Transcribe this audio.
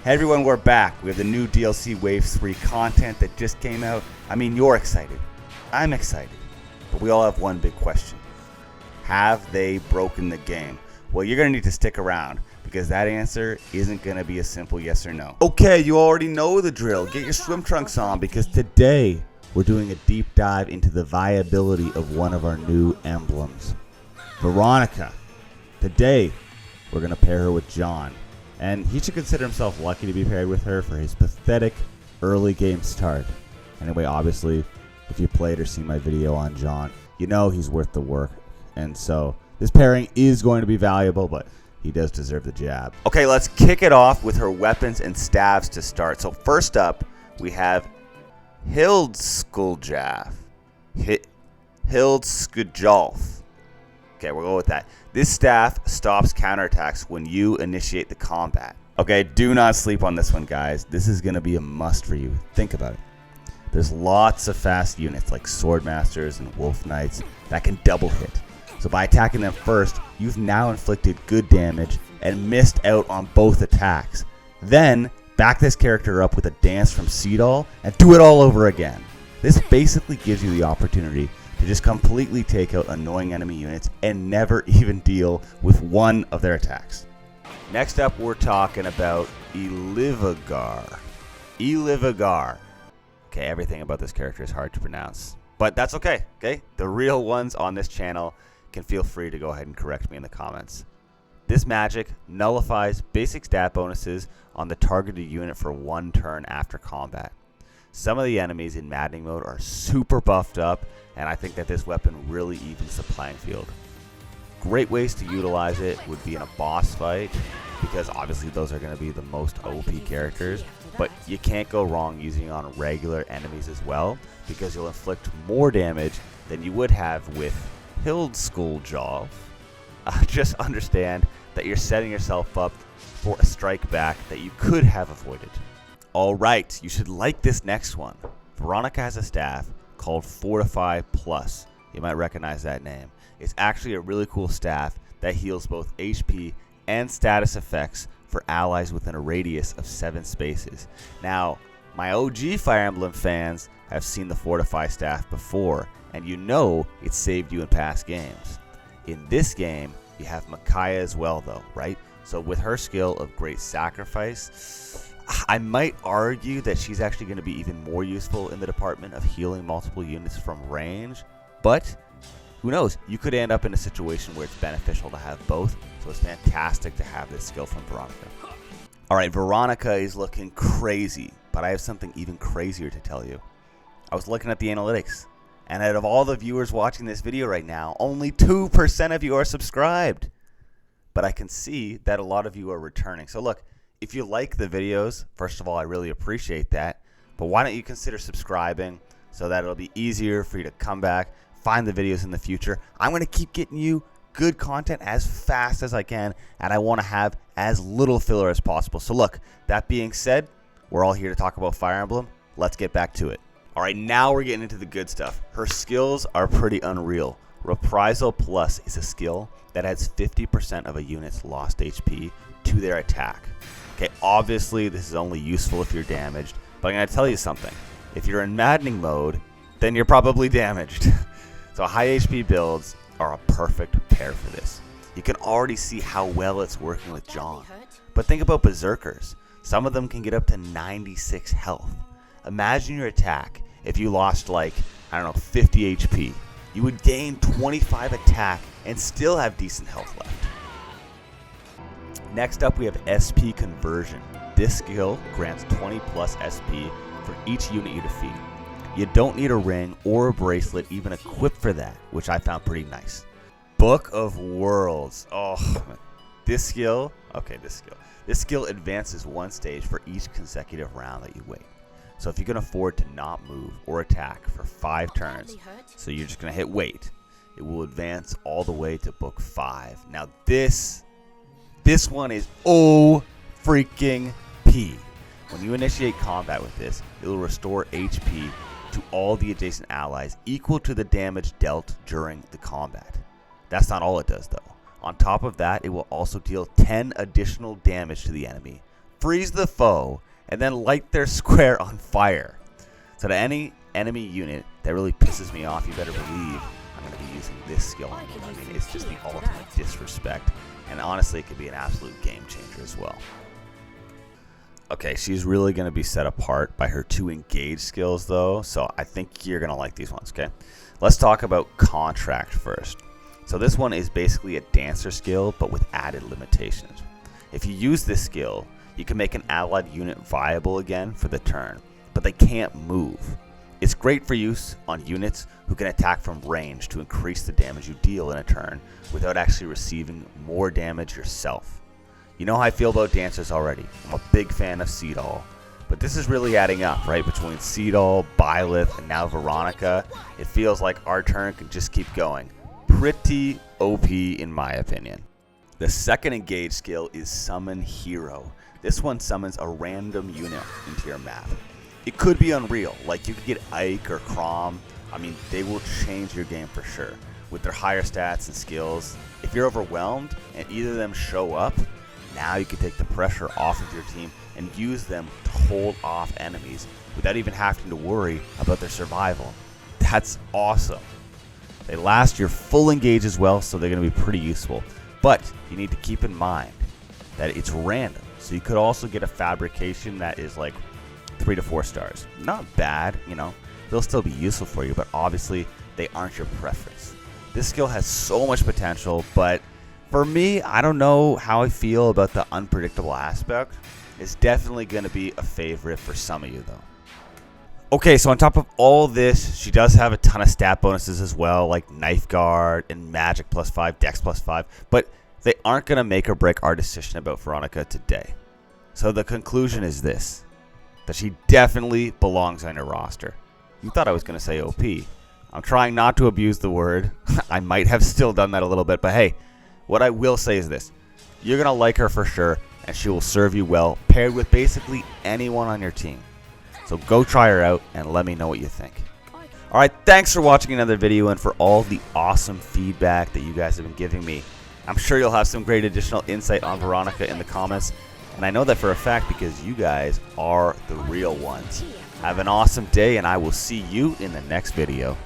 Hey everyone, we're back. We have the new DLC Wave 3 content that just came out. I mean, you're excited. I'm excited. But we all have one big question. Have they broken the game? Well, you're going to need to stick around because that answer isn't going to be a simple yes or no. Okay, you already know the drill. Get your swim trunks on because today we're doing a deep dive into the viability of one of our new emblems, Veronica. Today, we're going to pair her with John. And he should consider himself lucky to be paired with her for his pathetic early game start. Anyway, obviously, if you played or seen my video on John, you know he's worth the work. And so this pairing is going to be valuable, but he does deserve the jab. Okay, let's kick it off with her weapons and staves to start. So first up, we have Hildskjolf. Hildskjolf. Okay, we'll go with that. This staff stops counterattacks when you initiate the combat. Okay, do not sleep on this one, guys. This is going to be a must for you. Think about it. There's lots of fast units like Swordmasters and Wolf Knights that can double hit. So by attacking them first, you've now inflicted good damage and missed out on both attacks. Then, back this character up with a dance from Seedall and do it all over again. This basically gives you the opportunity to just completely take out annoying enemy units and never even deal with one of their attacks. Next up, we're talking about Olivagar. Olivagar. Okay, everything about this character is hard to pronounce, but that's okay, okay? The real ones on this channel can feel free to go ahead and correct me in the comments. This magic nullifies basic stat bonuses on the targeted unit for 1 turn after combat. Some of the enemies in maddening mode are super buffed up, and I think that this weapon really evens the playing field. Great ways to utilize it would be in a boss fight, because obviously those are going to be the most OP characters, but you can't go wrong using it on regular enemies as well, because you'll inflict more damage than you would have with Hildskjolf. Just understand that you're setting yourself up for a strike back that you could have avoided. Alright, you should like this next one. Veronica has a staff called Fortify Plus. You might recognize that name. It's actually a really cool staff that heals both HP and status effects for allies within a radius of 7 spaces. Now, my OG Fire Emblem fans have seen the Fortify staff before, and you know it saved you in past games. In this game, you have Micaiah as well though, right? So with her skill of Great Sacrifice, I might argue that she's actually going to be even more useful in the department of healing multiple units from range, but who knows? You could end up in a situation where it's beneficial to have both, so it's fantastic to have this skill from Veronica. Alright, Veronica is looking crazy, but I have something even crazier to tell you. I was looking at the analytics, and out of all the viewers watching this video right now, only 2% of you are subscribed. But I can see that a lot of you are returning. So look, if you like the videos, first of all, I really appreciate that. But why don't you consider subscribing so that it'll be easier for you to come back, find the videos in the future. I'm going to keep getting you good content as fast as I can, and I want to have as little filler as possible. So look, that being said, we're all here to talk about Fire Emblem. Let's get back to it. Alright, now we're getting into the good stuff. Her skills are pretty unreal. Reprisal Plus is a skill that adds 50% of a unit's lost HP to their attack. Okay, obviously this is only useful if you're damaged, but I'm going to tell you something. If you're in maddening mode, then you're probably damaged. So high HP builds are a perfect pair for this. You can already see how well it's working with John. But think about Berserkers. Some of them can get up to 96 health. Imagine your attack if you lost like, I don't know, 50 HP. You would gain 25 attack and still have decent health left. Next up, we have SP Conversion. This skill grants 20 plus SP for each unit you defeat. You don't need a ring or a bracelet even equipped for that, which I found pretty nice. Book of Worlds. Oh, this skill advances 1 stage for each consecutive round that you wait. So if you can afford to not move or attack for 5 turns, so you're just going to hit wait, it will advance all the way to Book 5. Now this one is freaking P. When you initiate combat with this, it will restore HP to all the adjacent allies equal to the damage dealt during the combat. That's not all it does though. On top of that, it will also deal 10 additional damage to the enemy freeze the foe, and then light their square on fire. So to any enemy unit that really pisses me off, you better believe I'm going to be using this skill on them. I mean, it's just the ultimate disrespect. And honestly, it could be an absolute game changer as well. Okay, she's really going to be set apart by her 2 engage skills, though. So I think you're going to like these ones, okay? Let's talk about Contract first. So this one is basically a dancer skill, but with added limitations. If you use this skill, you can make an allied unit viable again for the turn, but they can't move. It's great for use on units who can attack from range to increase the damage you deal in a turn without actually receiving more damage yourself. You know how I feel about dancers already. I'm a big fan of Seedall, but this is really adding up, right? Between Seedall, Byleth, and now Veronica, it feels like our turn can just keep going. Pretty OP in my opinion. The second engage skill is Summon Hero. This one summons a random unit into your map. It could be unreal, like you could get Ike or Crom. I mean, they will change your game for sure. With their higher stats and skills, if you're overwhelmed and either of them show up, now you can take the pressure off of your team and use them to hold off enemies without even having to worry about their survival. That's awesome. They last your full engage as well, so they're going to be pretty useful. But you need to keep in mind that it's random. So you could also get a fabrication that is like 3 to 4 stars. Not bad, you know. They'll still be useful for you, but obviously they aren't your preference. This skill has so much potential, but for me, I don't know how I feel about the unpredictable aspect. It's definitely going to be a favorite for some of you, though. Okay, so on top of all this, she does have a ton of stat bonuses as well, like Knife Guard and Magic +5, Dex +5, but they aren't going to make or break our decision about Veronica today. So the conclusion is this, that she definitely belongs on your roster. You thought I was going to say OP. I'm trying not to abuse the word. I might have still done that a little bit, but hey, what I will say is this. You're going to like her for sure, and she will serve you well, paired with basically anyone on your team. So go try her out and let me know what you think. Alright, thanks for watching another video and for all the awesome feedback that you guys have been giving me. I'm sure you'll have some great additional insight on Veronica in the comments. And I know that for a fact because you guys are the real ones. Have an awesome day, and I will see you in the next video.